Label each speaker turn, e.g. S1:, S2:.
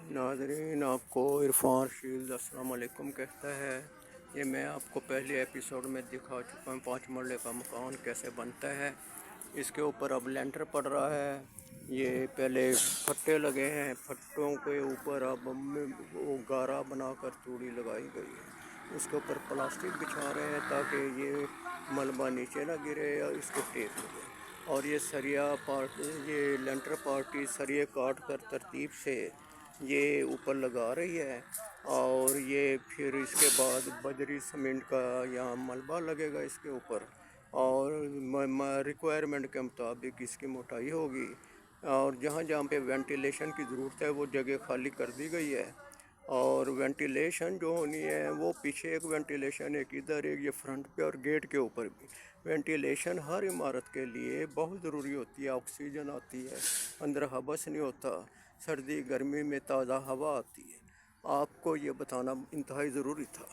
S1: नाज़रीन, आपको इरफान शील्ड अस्सलाम वालेकुम कहता है। ये मैं आपको पहले एपिसोड में दिखा चुका हूँ 5 मरले का मकान कैसे बनता है। इसके ऊपर अब लेंटर पड़ रहा है। ये पहले फट्टे लगे हैं, फट्टों के ऊपर अब वो गारा बनाकर चूड़ी लगाई गई है। इसके ऊपर प्लास्टिक बिछा रहे हैं ताकि ये मलबा नीचे ना गिरे या इसको टेक लगे। और ये सरिया पार्टी, ये लेंटर पार्टी सरिये काट कर तरतीब से ये ऊपर लगा रही है। और ये फिर इसके बाद बजरी सीमेंट का यहाँ मलबा लगेगा इसके ऊपर, और रिक्वायरमेंट के मुताबिक इसकी मोटाई होगी। और जहाँ जहाँ पे वेंटिलेशन की ज़रूरत है वो जगह खाली कर दी गई है। और वेंटिलेशन जो होनी है वो पीछे एक वेंटिलेशन, एक इधर, एक ये फ्रंट पे और गेट के ऊपर भी। वेंटिलेशन हर इमारत के लिए बहुत ज़रूरी होती है। ऑक्सीजन आती है, अंदर हबस नहीं होता, सर्दी गर्मी में ताज़ा हवा आती है। आपको ये बताना इंतहाई ज़रूरी था।